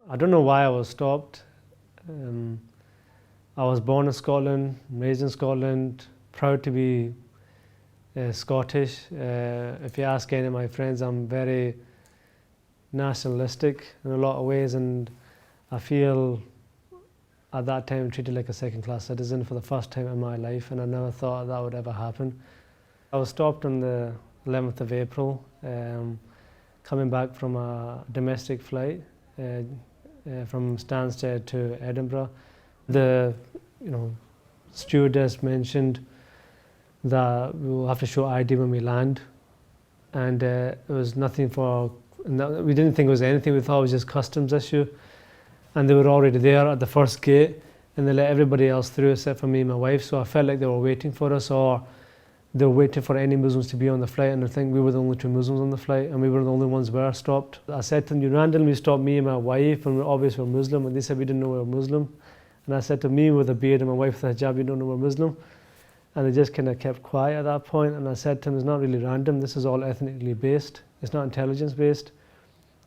I don't know why I was stopped. I was born in Scotland, raised in Scotland, proud to be Scottish. If you ask any of my friends, I'm very nationalistic in a lot of ways, and I feel at that time treated like a second-class citizen for the first time in my life, and I never thought that would ever happen. I was stopped on the 11th of April, coming back from a domestic flight from Stansted to Edinburgh. The stewardess mentioned that we will have to show ID when we land, and it was nothing we didn't think it was anything. We thought it was just customs issue, and they were already there at the first gate, and they let everybody else through except for me and my wife. So I felt like they were waiting for us, or they were waiting for any Muslims to be on the flight, and I think we were the only two Muslims on the flight, and we were the only ones who were stopped. I said to them, you randomly stopped me and my wife, and obviously we're Muslim, and they said we didn't know we were Muslim. And I said to me with a beard and my wife with a hijab, you don't know we're Muslim. And they just kind of kept quiet at that point, and I said to them, it's not really random, this is all ethnically based, it's not intelligence based.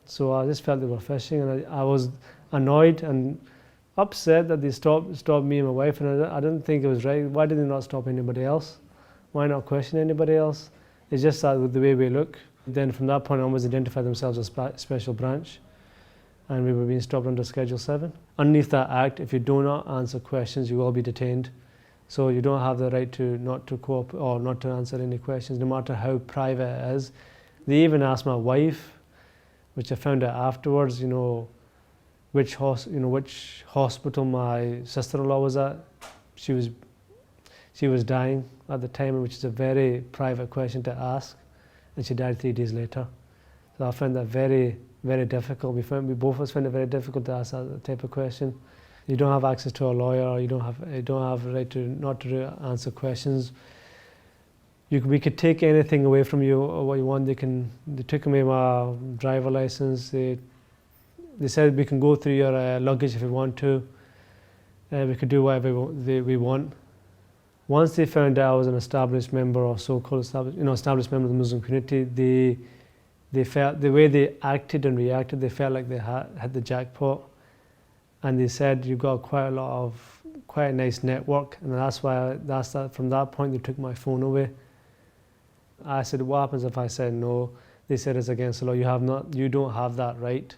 So I just felt they were fishing, and I was annoyed and upset that they stopped me and my wife, and I didn't think it was right. Why did they not stop anybody else? Why not question anybody else? It's just that with the way we look. Then from that point onwards, identified themselves as special branch, and we were being stopped under Schedule 7. Underneath that act, if you do not answer questions, you will be detained. So you don't have the right to not to cooperate or not to answer any questions, no matter how private it is. They even asked my wife, which I found out afterwards, which hospital my sister-in-law was at. She was dying at the time, which is a very private question to ask, and she died 3 days later. So I found that very, very difficult. We both of us found it very difficult to ask that type of question. You don't have access to a lawyer. You don't have the right to not to answer questions. We could take anything away from you or what you want. They took away my driver license. They said we can go through your luggage if we want to. We could do whatever we want. Once they found out I was an established member, or so-called established member of the Muslim community, they felt the way they acted and reacted, they felt like they had the jackpot. And they said, you've got quite a nice network, and from that point they took my phone away. I said, what happens if I said no? They said it's against the law. You don't have that right.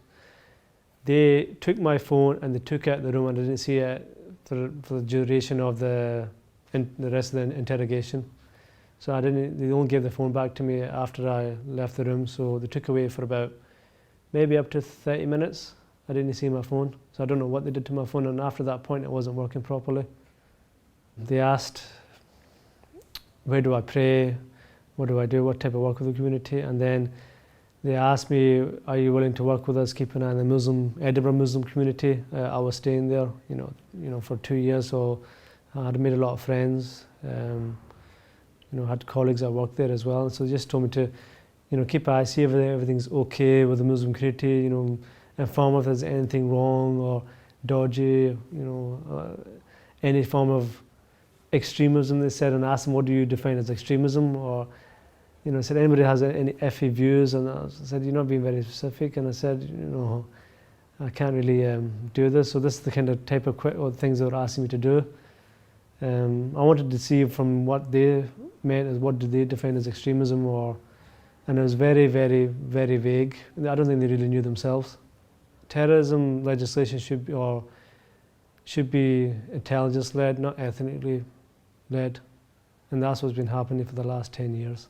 They took my phone and they took it out of the room, and I didn't see it for the duration of the rest of the interrogation. So they only gave the phone back to me after I left the room. So they took away for about maybe up to 30 minutes. I didn't see my phone, so I don't know what they did to my phone, and after that point it wasn't working properly. They asked, where do I pray, what do I do, what type of work with the community, and then they asked me, are you willing to work with us, keep an eye on the Edinburgh Muslim community. I was staying there for 2 years, so I had made a lot of friends, had colleagues that worked there as well, and so they just told me to keep an eye, see if everything's okay with the Muslim community, inform if there's anything wrong or dodgy, any form of extremism, they said, and asked them, what do you define as extremism? Or, said, anybody has any iffy views? And I said, you're not being very specific. And I said, I can't really do this. So this is the kind of type of things they were asking me to do. I wanted to see from what they meant as what did they define as extremism, and it was very, very, very vague. I don't think they really knew themselves. Terrorism legislation should be intelligence-led, not ethnically led, and that's what's been happening for the last 10 years.